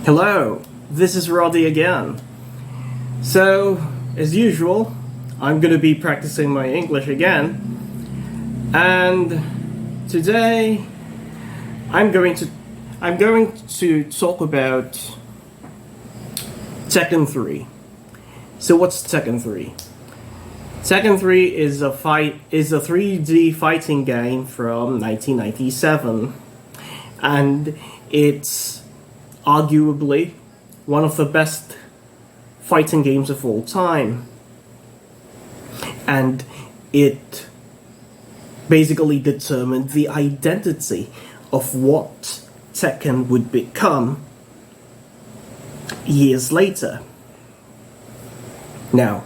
Hello, this is Roddy again. So, as usual, I'm going to be practicing my English again. And today I'm going to talk about Tekken 3. So what's Tekken 3? Tekken 3 is a 3D fighting game from 1997, and it's arguably one of the best fighting games of all time. And it basically determined the identity of what Tekken would become years later. Now,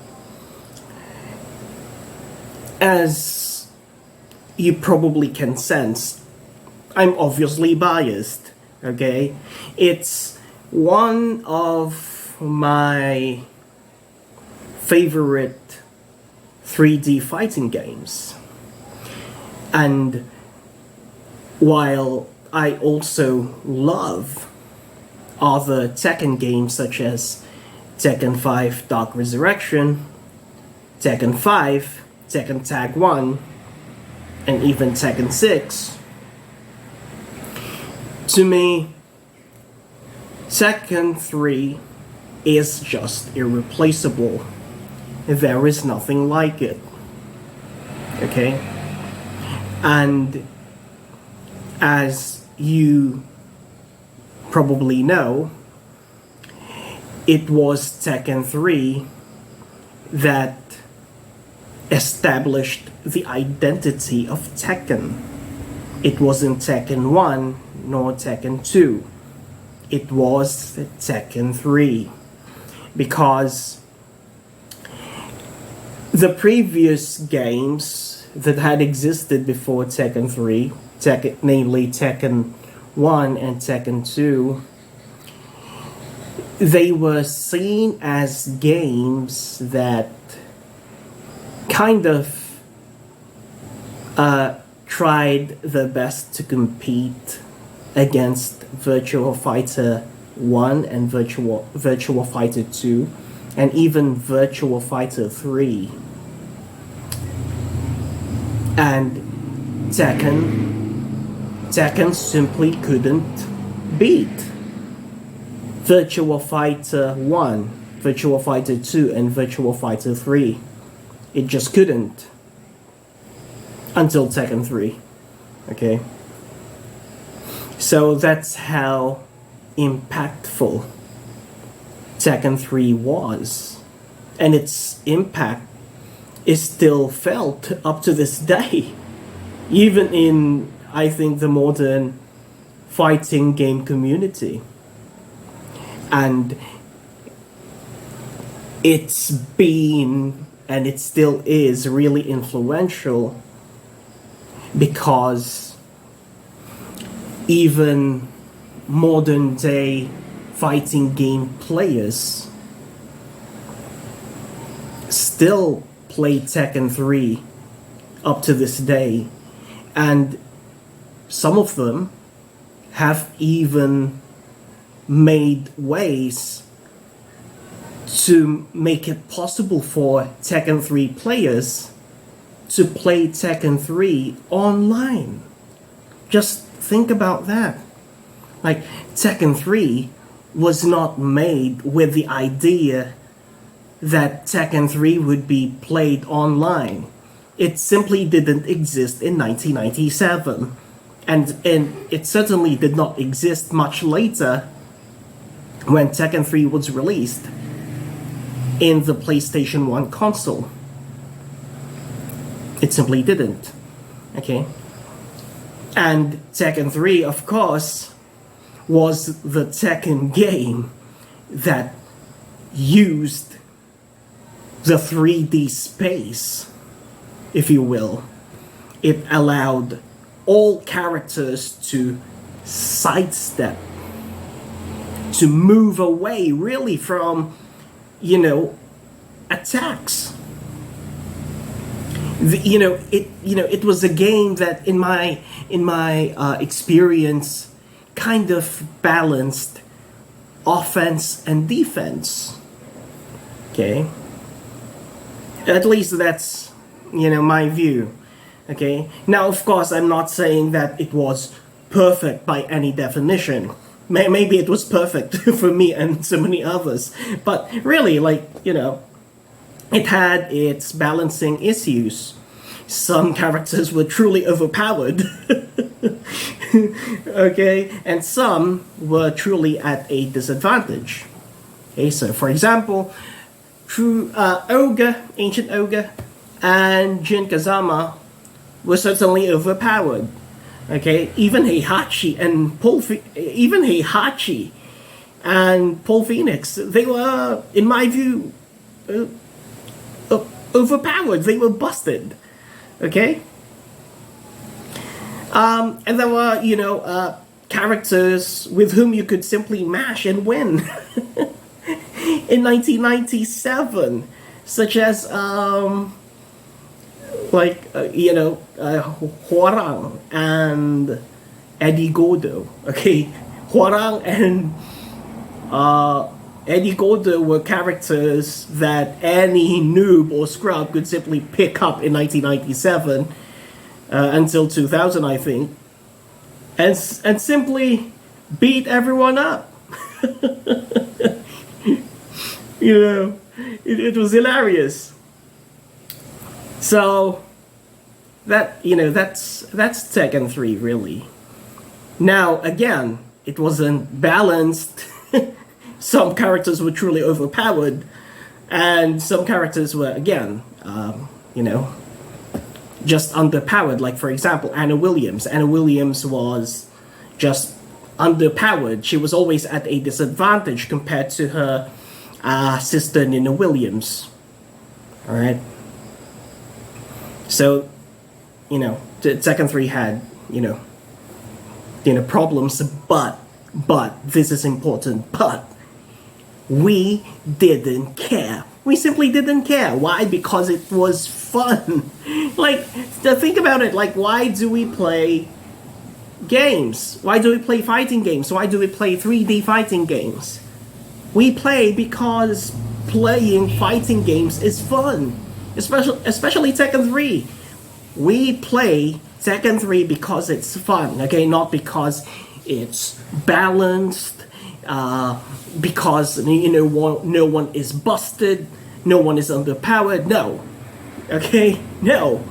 as you probably can sense, I'm obviously biased, okay? It's one of my favorite 3D fighting games. And while I also love other Tekken games such as Tekken 5 Dark Resurrection, Tekken 5, Tekken Tag 1, and even Tekken 6, to me, Tekken 3 is just irreplaceable. There is nothing like it. Okay? And as you probably know, it was Tekken 3 that established the identity of Tekken. It wasn't Tekken 1 nor Tekken 2. It was Tekken 3. Because the previous games that had existed before Tekken 3, namely Tekken 1 and Tekken 2, they were seen as games that kind of tried their best to compete against Virtua Fighter 1 and Virtua Fighter 2, and even Virtua Fighter 3. And Tekken simply couldn't beat Virtua Fighter 1, Virtua Fighter 2, and Virtua Fighter 3. It just couldn't. Until Tekken 3. Okay? So that's how impactful Tekken 3 was. And its impact is still felt up to this day. Even in, I think, the modern fighting game community. And it's been, and it still is, really influential because even modern day fighting game players still play Tekken 3 up to this day, and some of them have even made ways to make it possible for Tekken 3 players to play Tekken 3 online. Just think about that. Like, Tekken 3 was not made with the idea that Tekken 3 would be played online. It simply didn't exist in 1997. And it certainly did not exist much later when Tekken 3 was released in the PlayStation 1 console. It simply didn't. Okay? And Tekken 3, of course, was the Tekken game that used the 3D space, if you will. It allowed all characters to sidestep, to move away really from, attacks. It was a game that in my experience kind of balanced offense and defense. Okay? At least that's, my view. Okay? Now, of course, I'm not saying that it was perfect by any definition. Maybe it was perfect for me and so many others. But really, it had its balancing issues. Some characters were truly overpowered. Okay? And some were truly at a disadvantage. Okay, so for example, Ancient Ogre, and Jin Kazama were certainly overpowered. Okay, even Heihachi and Paul Phoenix, they were, in my view, overpowered. They were busted. Okay? And there were, characters with whom you could simply mash and win. In 1997, such as, Hwoarang and Eddie Gordo. Okay? Hwoarang and Eddie Gordo were characters that any noob or scrub could simply pick up in 1997 until 2000, I think, and simply beat everyone up. It was hilarious. So that's Tekken 3 really. Now again, it wasn't balanced. Some characters were truly overpowered, and some characters were, again, just underpowered. Like, for example, Anna Williams. Anna Williams was just underpowered. She was always at a disadvantage compared to her sister Nina Williams. Alright? So, Tekken 3 had, problems, but this is important, but we didn't care. We simply didn't care. Why? Because it was fun. Think about it. Why do we play games? Why do we play fighting games? Why do we play 3D fighting games? We play because playing fighting games is fun. Especially Tekken 3. We play Tekken 3 because it's fun, okay? Not because it's balanced, because no one is busted, no one is underpowered. No, okay, no.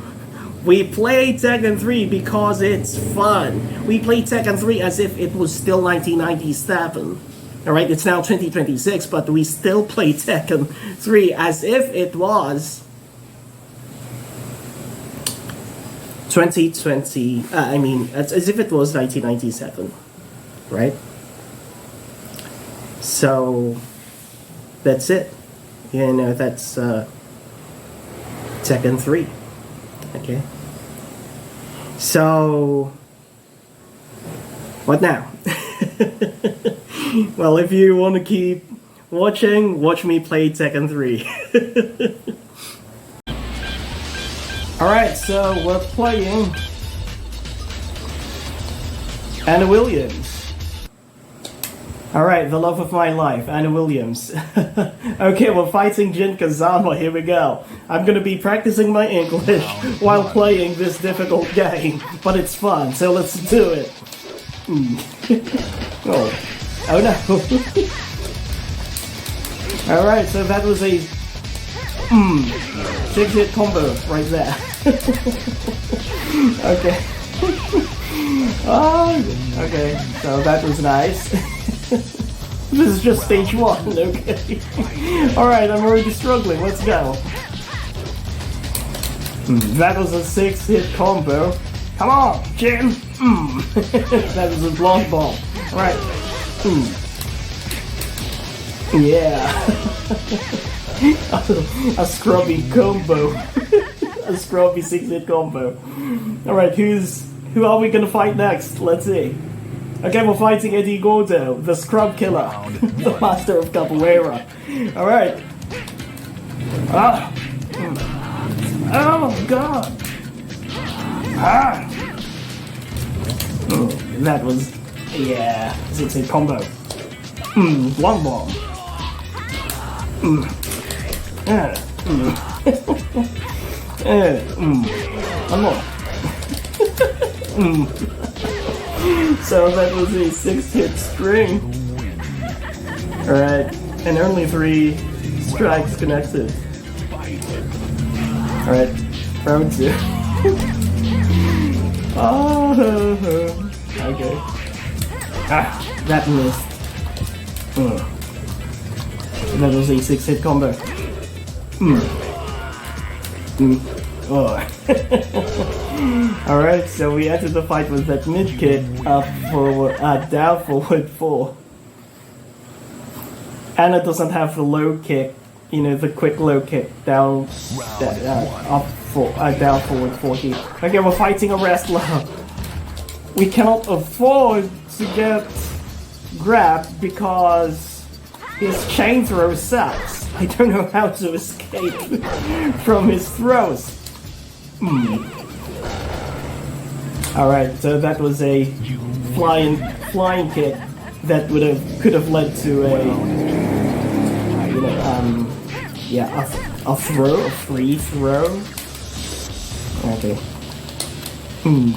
We play Tekken 3 because it's fun. We play Tekken 3 as if it was still 1997. All right, it's now 2026, but we still play Tekken 3 as if it was 2020. As if it was 1997, right? So that's it. That's Tekken 3. Okay. So what now? Well, if you want to keep watching, watch me play Tekken 3. Alright, so we're playing Anna Williams. Alright, the love of my life, Anna Williams. Okay, we're fighting Jin Kazama, here we go. I'm gonna be practicing my English while playing this difficult game, but it's fun, so let's do it. Oh no. Alright, so that was a 6-hit combo right there. Okay. Okay, so that was nice. This is just stage 1, okay. Alright, I'm already struggling, let's go. That was a 6-hit combo. Come on, Jim! That was a block ball. Alright. Yeah. A scrubby combo. A scrubby 6-hit combo. Alright, who are we gonna fight next? Let's see. Okay, we're fighting Eddie Gordo, the scrub killer, the master of capoeira. Alright. Oh god. That was, yeah, 6-hit combo. Long bomb. One more. So that was a 6-hit string. Alright, and only 3 strikes connected. Alright, round 2. Okay. That missed. That was a 6-hit combo. Alright, so we entered the fight with that mid kick, up forward, down forward 4. And it doesn't have the low kick, you know, the quick low kick, down, down forward 40. Okay, we're fighting a wrestler. We cannot afford to get grabbed because his chain throw sucks. I don't know how to escape from his throws. Alright, so that was a flying kick that could have led to a a free throw. Okay.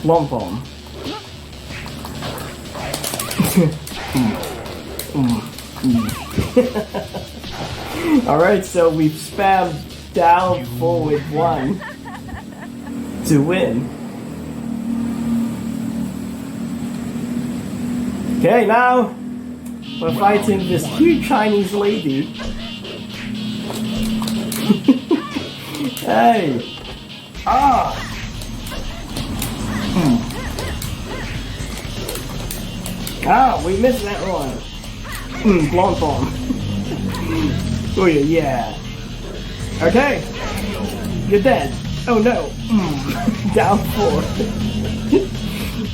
Long bomb. Alright, so we've spammed down forward 1 to win. Okay, now we're fighting this cute Chinese lady. Hey! We missed that one. Blonde bomb. Oh yeah. Okay. You're dead. Oh no. Down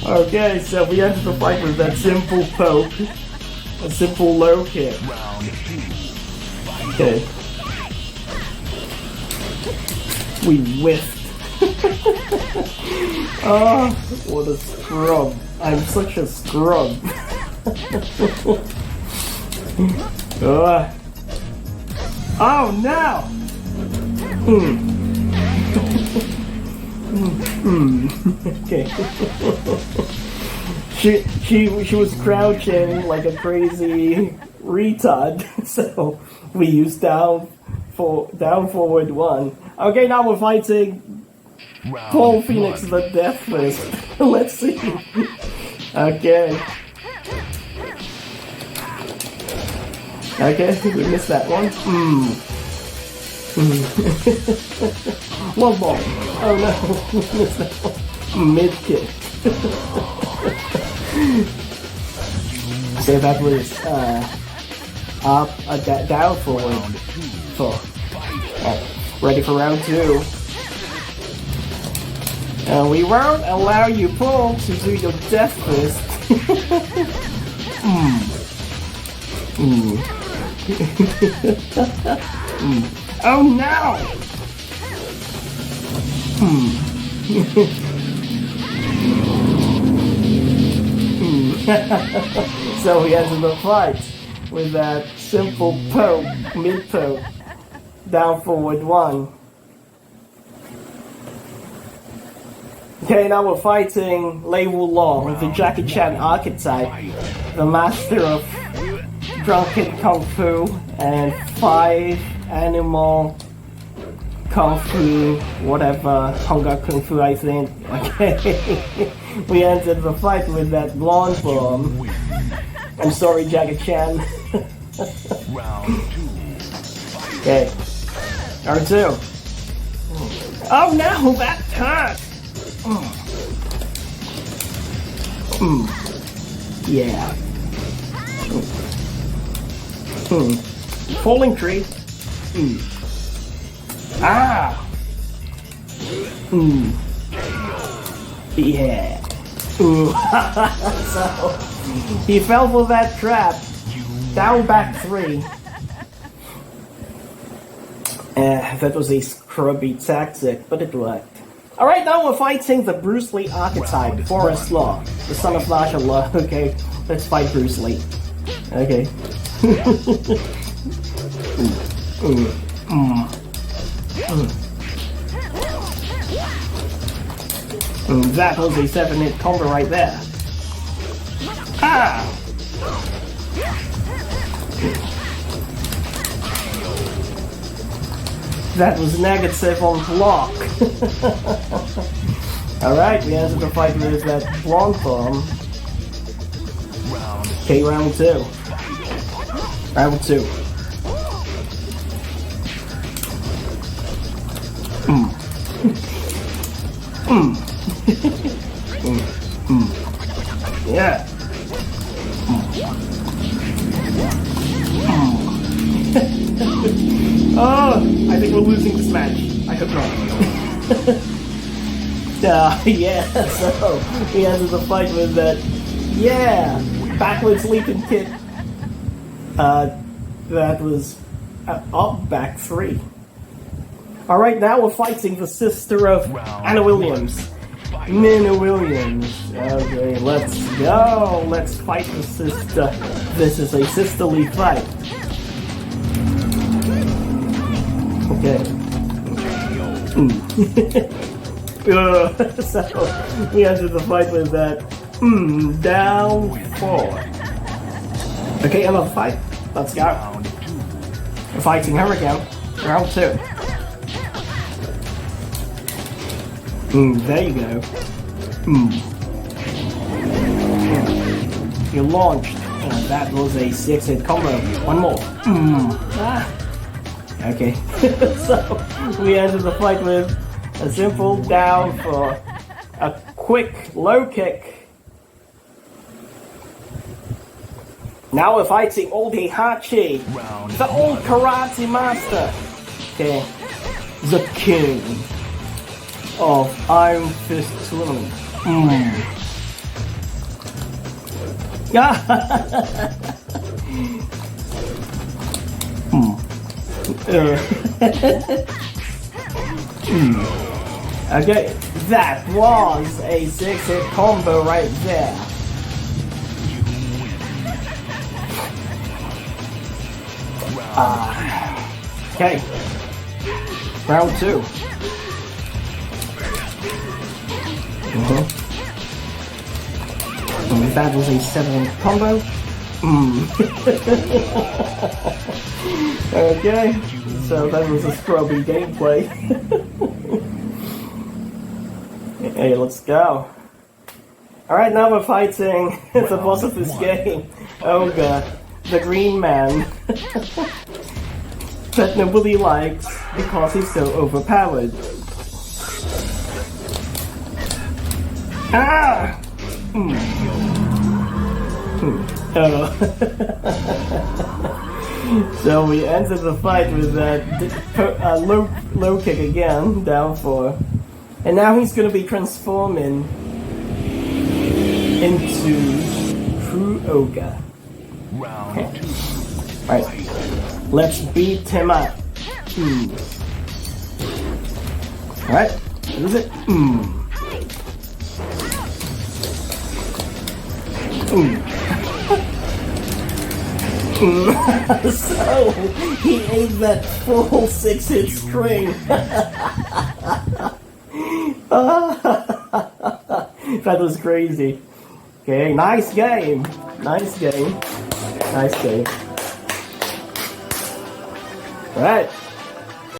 4. Okay, so we entered the fight with that simple poke. A simple low kick. Okay. We whiffed. Oh, what a scrub. I'm such a scrub. Oh no! Okay. She was crouching like a crazy retard, so we used down forward 1. Okay, now we're fighting Paul Phoenix the Death Fist. Let's see. Okay. Okay, we missed that one. One ball. Oh no, we missed that one. Mid kick. So that was down forward. Ready for round 2. We won't allow you, Paul, to do your death fist. Oh no! So we ended the fight with that simple poke, mid poke, down forward 1. Okay, now we're fighting Lei Wulong, the Jackie Chan archetype, the master of drunken kung fu and 5 animal kung fu, whatever, hunger kung fu, I think. Okay, we entered the fight with that blonde bomb. I'm sorry, Jackie Chan. Okay, round 2. Oh no, that hurt! Yeah. Falling tree. Ah. Yeah. So he fell for that trap. Down back 3. That was a scrubby tactic, but it worked. Alright, now we're fighting the Bruce Lee archetype, Forrest Law, the son of martial law. Okay, let's fight Bruce Lee. Okay. That was a 7-hit combo right there. Ah! That was negative on block. Alright, we entered the fight with that blonde form. Okay, round 2. Round 2. Yeah. Oh, I think we're losing this match. I hope not. Yeah, so we ended the fight with that. Yeah, backwards leaping kick. That was up back 3. Alright, now we're fighting the sister of Anna Williams. Nina Williams. Okay, let's go. Let's fight the sister. This is a sisterly fight. Okay. So, we entered the fight with that. Down 4. Okay, another fight. Let's go. We're fighting her again. Round 2. There you go. You launched. That was a 6-hit combo. One more. Okay. So, we entered the fight with a simple down for a quick low kick. Now we're fighting old Heihachi, the old karate master. Okay. The king of Iron Fist Tournament. Okay, that was a 6-hit combo right there. Okay, round 2. That was a 7-hit combo. Okay, so that was a scrubby gameplay. Hey, let's go. Alright, now we're fighting the boss of this game, Ogre, the green man. That nobody likes because he's so overpowered. Ah! So we entered the fight with that low kick again, down 4. And now he's going to be transforming into true ogre. Okay. Alright, let's beat him up. Alright, what is it? So, he ate that full 6-hit string. That was crazy. Okay, nice game. Nice game. Nice game. Alright,